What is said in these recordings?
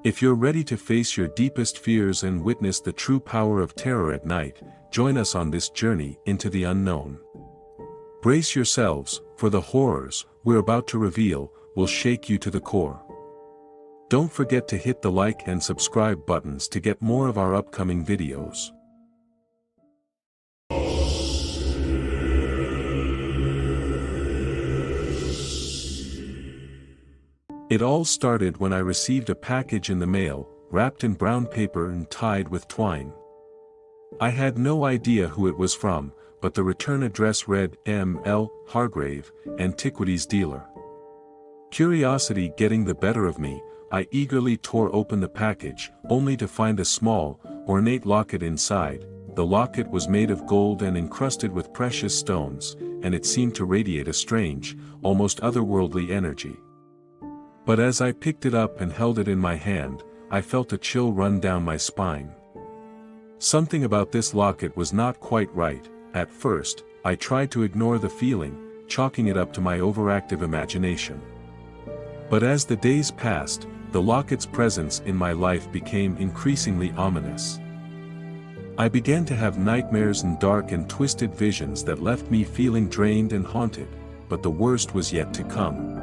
If you're ready to face your deepest fears and witness the true power of terror at night, join us on this journey into the unknown. Brace yourselves, for the horrors we're about to reveal will shake you to the core. Don't forget to hit the like and subscribe buttons to get more of our upcoming videos. It all started when I received a package in the mail, wrapped in brown paper and tied with twine. I had no idea who it was from, but the return address read M.L. Hargrave, Antiquities Dealer. Curiosity getting the better of me, I eagerly tore open the package, only to find a small, ornate locket inside. The locket was made of gold and encrusted with precious stones, and it seemed to radiate a strange, almost otherworldly energy. But as I picked it up and held it in my hand, I felt a chill run down my spine. Something about this locket was not quite right. At first, I tried to ignore the feeling, chalking it up to my overactive imagination. But as the days passed, the locket's presence in my life became increasingly ominous. I began to have nightmares and dark and twisted visions that left me feeling drained and haunted, but the worst was yet to come.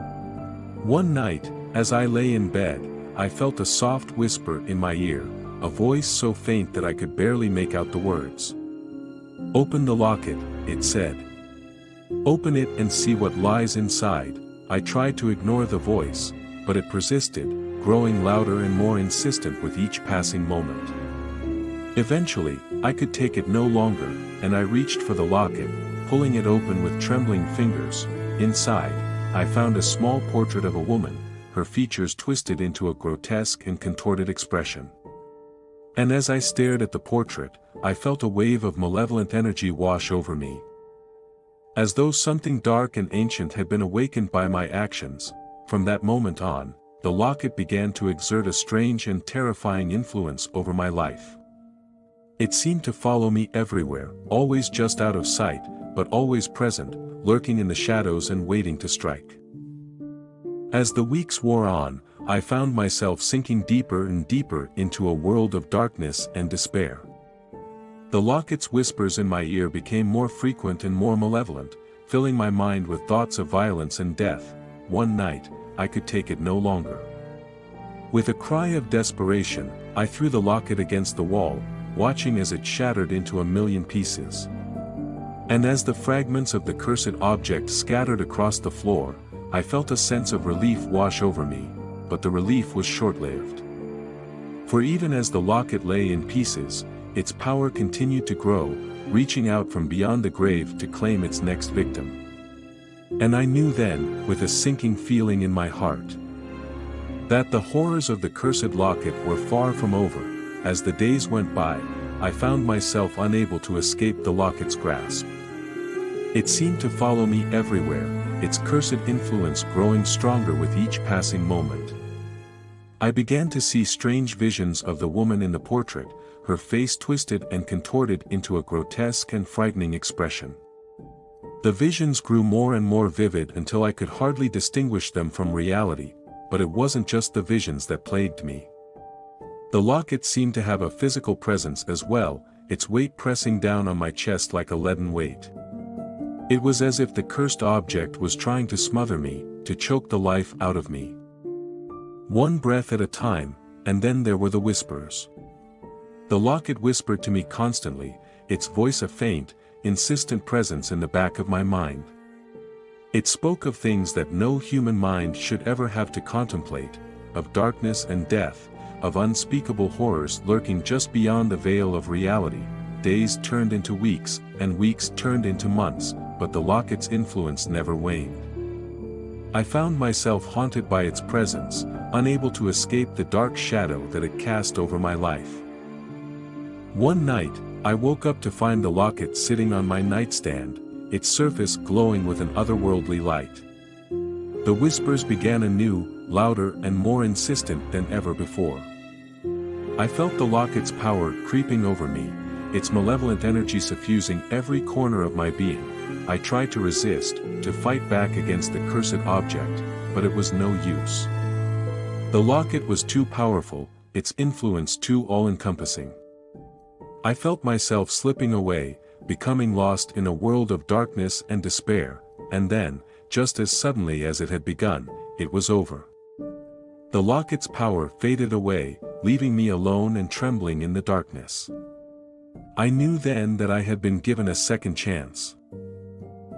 One night, as I lay in bed, I felt a soft whisper in my ear, a voice so faint that I could barely make out the words. "Open the locket," it said. "Open it and see what lies inside." I tried to ignore the voice, but it persisted, growing louder and more insistent with each passing moment. Eventually, I could take it no longer, and I reached for the locket, pulling it open with trembling fingers. Inside, I found a small portrait of a woman, her features twisted into a grotesque and contorted expression. And as I stared at the portrait, I felt a wave of malevolent energy wash over me. As though something dark and ancient had been awakened by my actions, from that moment on, the locket began to exert a strange and terrifying influence over my life. It seemed to follow me everywhere, always just out of sight, but always present, lurking in the shadows and waiting to strike. As the weeks wore on, I found myself sinking deeper and deeper into a world of darkness and despair. The locket's whispers in my ear became more frequent and more malevolent, filling my mind with thoughts of violence and death. One night, I could take it no longer. With a cry of desperation, I threw the locket against the wall, watching as it shattered into a million pieces. And as the fragments of the cursed object scattered across the floor, I felt a sense of relief wash over me, but the relief was short-lived. For even as the locket lay in pieces, its power continued to grow, reaching out from beyond the grave to claim its next victim. And I knew then, with a sinking feeling in my heart, that the horrors of the cursed locket were far from over. As the days went by, I found myself unable to escape the locket's grasp. It seemed to follow me everywhere, its cursed influence growing stronger with each passing moment. I began to see strange visions of the woman in the portrait, her face twisted and contorted into a grotesque and frightening expression. The visions grew more and more vivid until I could hardly distinguish them from reality, but it wasn't just the visions that plagued me. The locket seemed to have a physical presence as well, its weight pressing down on my chest like a leaden weight. It was as if the cursed object was trying to smother me, to choke the life out of me. One breath at a time, and then there were the whispers. The locket whispered to me constantly, its voice a faint, insistent presence in the back of my mind. It spoke of things that no human mind should ever have to contemplate, of darkness and death, of unspeakable horrors lurking just beyond the veil of reality. Days turned into weeks, and weeks turned into months, but the locket's influence never waned. I found myself haunted by its presence, unable to escape the dark shadow that it cast over my life. One night, I woke up to find the locket sitting on my nightstand, its surface glowing with an otherworldly light. The whispers began anew, louder and more insistent than ever before. I felt the locket's power creeping over me, its malevolent energy suffusing every corner of my being. I tried to resist, to fight back against the cursed object, but it was no use. The locket was too powerful, its influence too all-encompassing. I felt myself slipping away, becoming lost in a world of darkness and despair, and then, just as suddenly as it had begun, it was over. The locket's power faded away, leaving me alone and trembling in the darkness. I knew then that I had been given a second chance.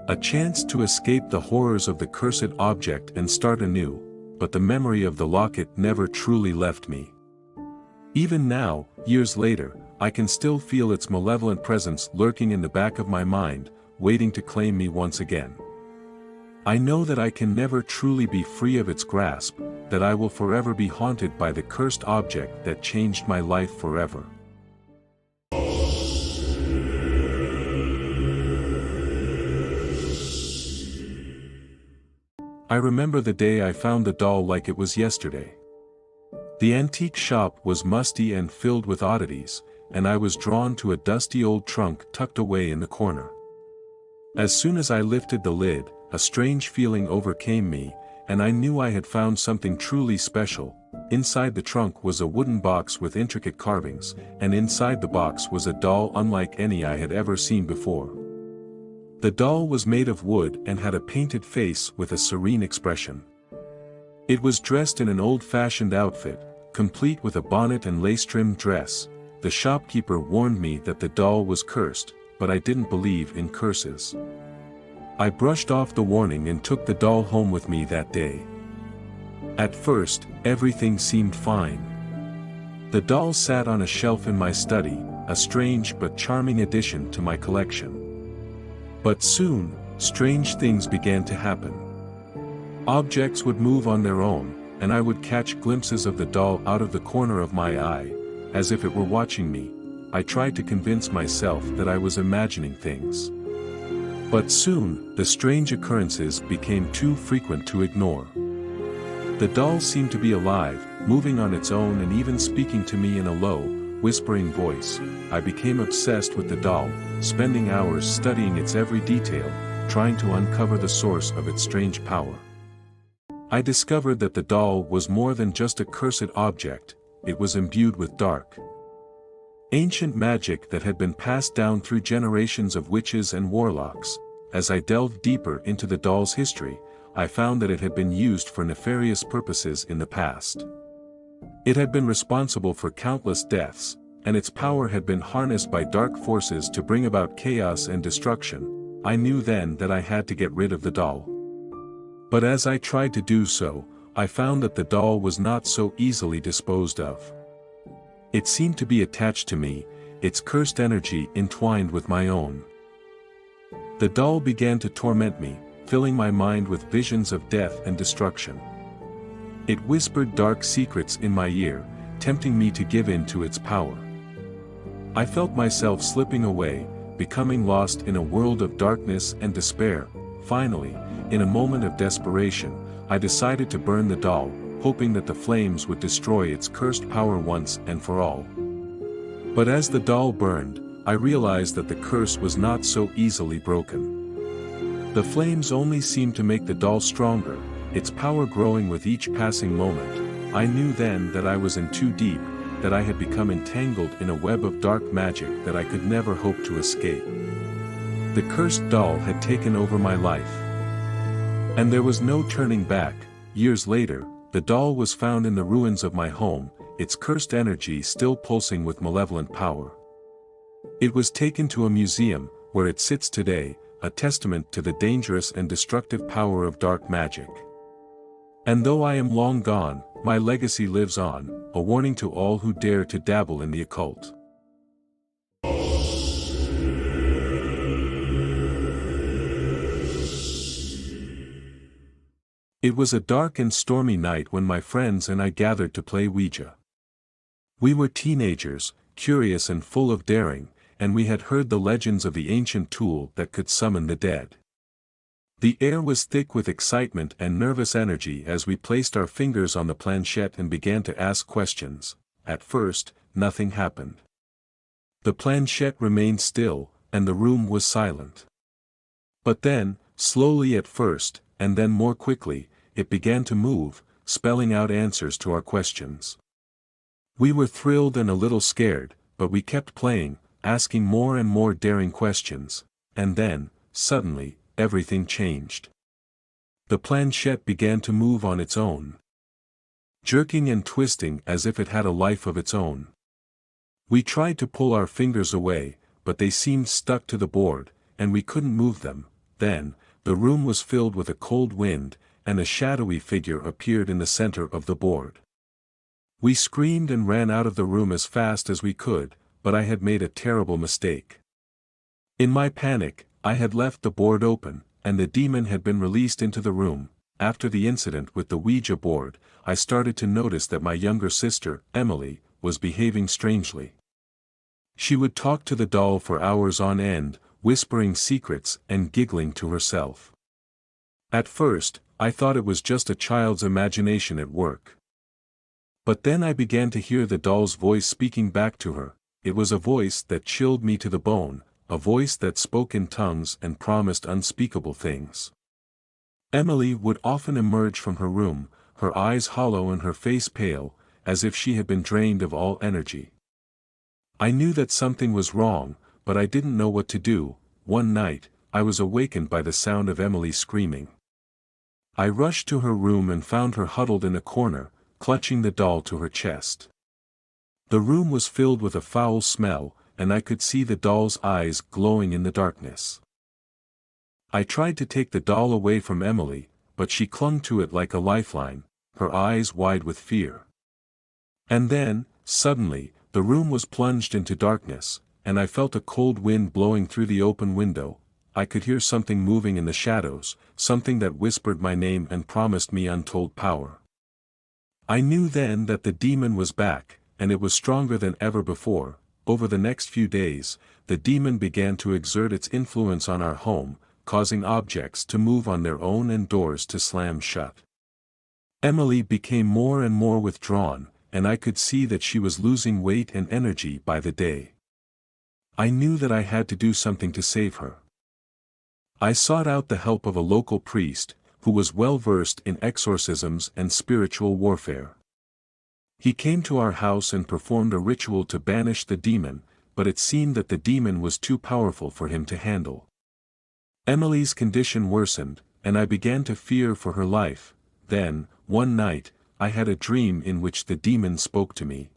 A chance to escape the horrors of the cursed object and start anew, but the memory of the locket never truly left me. Even now, years later, I can still feel its malevolent presence lurking in the back of my mind, waiting to claim me once again. I know that I can never truly be free of its grasp, that I will forever be haunted by the cursed object that changed my life forever. I remember the day I found the doll like it was yesterday. The antique shop was musty and filled with oddities, and I was drawn to a dusty old trunk tucked away in the corner. As soon as I lifted the lid, a strange feeling overcame me, and I knew I had found something truly special. Inside the trunk was a wooden box with intricate carvings, and inside the box was a doll unlike any I had ever seen before. The doll was made of wood and had a painted face with a serene expression. It was dressed in an old-fashioned outfit, complete with a bonnet and lace-trimmed dress. The shopkeeper warned me that the doll was cursed, but I didn't believe in curses. I brushed off the warning and took the doll home with me that day. At first, everything seemed fine. The doll sat on a shelf in my study, a strange but charming addition to my collection. But soon, strange things began to happen. Objects would move on their own, and I would catch glimpses of the doll out of the corner of my eye, as if it were watching me. I tried to convince myself that I was imagining things. But soon, the strange occurrences became too frequent to ignore. The doll seemed to be alive, moving on its own and even speaking to me in a low, whispering voice. I became obsessed with the doll, spending hours studying its every detail, trying to uncover the source of its strange power. I discovered that the doll was more than just a cursed object, it was imbued with dark, ancient magic that had been passed down through generations of witches and warlocks. As I delved deeper into the doll's history, I found that it had been used for nefarious purposes in the past. It had been responsible for countless deaths, and its power had been harnessed by dark forces to bring about chaos and destruction. I knew then that I had to get rid of the doll. But as I tried to do so, I found that the doll was not so easily disposed of. It seemed to be attached to me, its cursed energy entwined with my own. The doll began to torment me, filling my mind with visions of death and destruction. It whispered dark secrets in my ear, tempting me to give in to its power. I felt myself slipping away, becoming lost in a world of darkness and despair. Finally, in a moment of desperation, I decided to burn the doll, hoping that the flames would destroy its cursed power once and for all. But as the doll burned, I realized that the curse was not so easily broken. The flames only seemed to make the doll stronger, its power growing with each passing moment. I knew then that I was in too deep, that I had become entangled in a web of dark magic that I could never hope to escape. The cursed doll had taken over my life. And there was no turning back. Years later, the doll was found in the ruins of my home, its cursed energy still pulsing with malevolent power. It was taken to a museum, where it sits today, a testament to the dangerous and destructive power of dark magic. And though I am long gone, my legacy lives on, a warning to all who dare to dabble in the occult. It was a dark and stormy night when my friends and I gathered to play Ouija. We were teenagers, curious and full of daring, and we had heard the legends of the ancient tool that could summon the dead. The air was thick with excitement and nervous energy as we placed our fingers on the planchette and began to ask questions. At first, nothing happened. The planchette remained still, and the room was silent. But then, slowly at first, and then more quickly, it began to move, spelling out answers to our questions. We were thrilled and a little scared, but we kept playing, asking more and more daring questions, and then, suddenly, everything changed. The planchette began to move on its own, jerking and twisting as if it had a life of its own. We tried to pull our fingers away, but they seemed stuck to the board, and we couldn't move them. Then, the room was filled with a cold wind, and a shadowy figure appeared in the center of the board. We screamed and ran out of the room as fast as we could, but I had made a terrible mistake. In my panic, I had left the board open, and the demon had been released into the room. After the incident with the Ouija board, I started to notice that my younger sister, Emily, was behaving strangely. She would talk to the doll for hours on end, whispering secrets and giggling to herself. At first, I thought it was just a child's imagination at work. But then I began to hear the doll's voice speaking back to her. It was a voice that chilled me to the bone, a voice that spoke in tongues and promised unspeakable things. Emily would often emerge from her room, her eyes hollow and her face pale, as if she had been drained of all energy. I knew that something was wrong, but I didn't know what to do. One night, I was awakened by the sound of Emily screaming. I rushed to her room and found her huddled in a corner, clutching the doll to her chest. The room was filled with a foul smell, and I could see the doll's eyes glowing in the darkness. I tried to take the doll away from Emily, but she clung to it like a lifeline, her eyes wide with fear. And then, suddenly, the room was plunged into darkness, and I felt a cold wind blowing through the open window. I could hear something moving in the shadows, something that whispered my name and promised me untold power. I knew then that the demon was back, and it was stronger than ever before. Over the next few days, the demon began to exert its influence on our home, causing objects to move on their own and doors to slam shut. Emily became more and more withdrawn, and I could see that she was losing weight and energy by the day. I knew that I had to do something to save her. I sought out the help of a local priest, who was well versed in exorcisms and spiritual warfare. He came to our house and performed a ritual to banish the demon, but it seemed that the demon was too powerful for him to handle. Emily's condition worsened, and I began to fear for her life. Then, one night, I had a dream in which the demon spoke to me.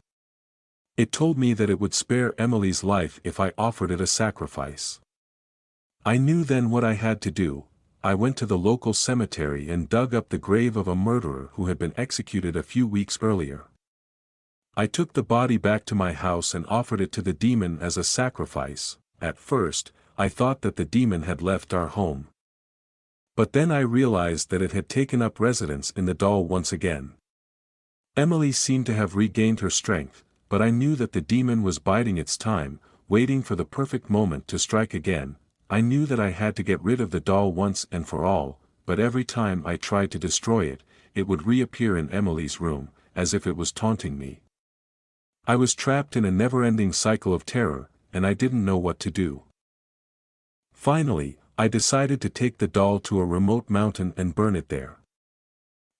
It told me that it would spare Emily's life if I offered it a sacrifice. I knew then what I had to do. I went to the local cemetery and dug up the grave of a murderer who had been executed a few weeks earlier. I took the body back to my house and offered it to the demon as a sacrifice. At first, I thought that the demon had left our home. But then I realized that it had taken up residence in the doll once again. Emily seemed to have regained her strength, but I knew that the demon was biding its time, waiting for the perfect moment to strike again. I knew that I had to get rid of the doll once and for all, but every time I tried to destroy it, it would reappear in Emily's room, as if it was taunting me. I was trapped in a never-ending cycle of terror, and I didn't know what to do. Finally, I decided to take the doll to a remote mountain and burn it there.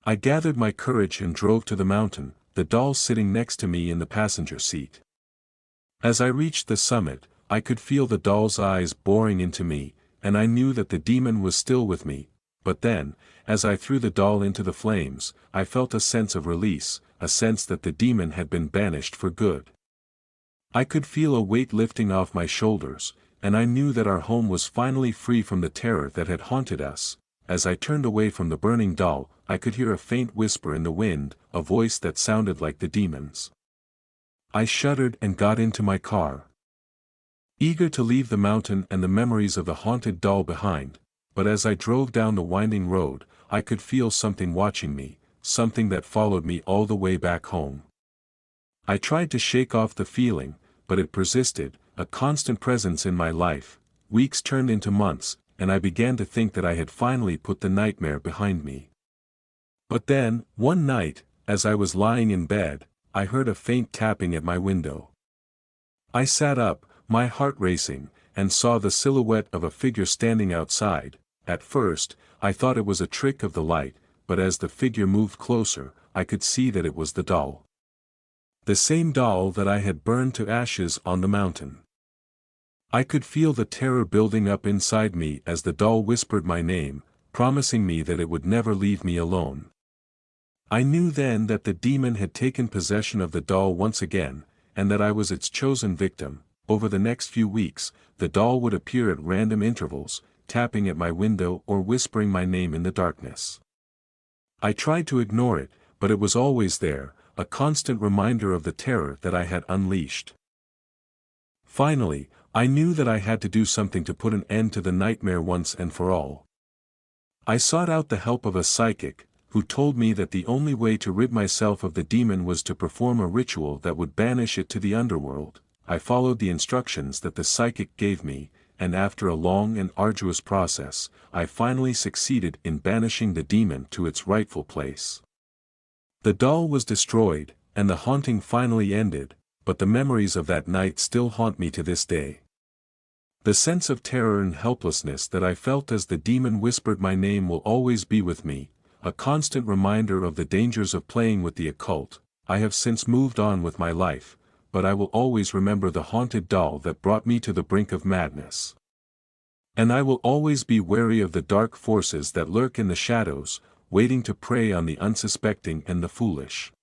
I gathered my courage and drove to the mountain, the doll sitting next to me in the passenger seat. As I reached the summit, I could feel the doll's eyes boring into me, and I knew that the demon was still with me. But then, as I threw the doll into the flames, I felt a sense of release, a sense that the demon had been banished for good. I could feel a weight lifting off my shoulders, and I knew that our home was finally free from the terror that had haunted us. As I turned away from the burning doll, I could hear a faint whisper in the wind, a voice that sounded like the demon's. I shuddered and got into my car, eager to leave the mountain and the memories of the haunted doll behind. But as I drove down the winding road, I could feel something watching me, something that followed me all the way back home. I tried to shake off the feeling, but it persisted, a constant presence in my life. Weeks turned into months, and I began to think that I had finally put the nightmare behind me. But then, one night, as I was lying in bed, I heard a faint tapping at my window. I sat up, my heart racing, and saw the silhouette of a figure standing outside. At first, I thought it was a trick of the light, but as the figure moved closer, I could see that it was the doll. The same doll that I had burned to ashes on the mountain. I could feel the terror building up inside me as the doll whispered my name, promising me that it would never leave me alone. I knew then that the demon had taken possession of the doll once again, and that I was its chosen victim. Over the next few weeks, the doll would appear at random intervals, tapping at my window or whispering my name in the darkness. I tried to ignore it, but it was always there, a constant reminder of the terror that I had unleashed. Finally, I knew that I had to do something to put an end to the nightmare once and for all. I sought out the help of a psychic, who told me that the only way to rid myself of the demon was to perform a ritual that would banish it to the underworld. I followed the instructions that the psychic gave me, and after a long and arduous process, I finally succeeded in banishing the demon to its rightful place. The doll was destroyed, and the haunting finally ended, but the memories of that night still haunt me to this day. The sense of terror and helplessness that I felt as the demon whispered my name will always be with me, a constant reminder of the dangers of playing with the occult. I have since moved on with my life, but I will always remember the haunted doll that brought me to the brink of madness. And I will always be wary of the dark forces that lurk in the shadows, waiting to prey on the unsuspecting and the foolish.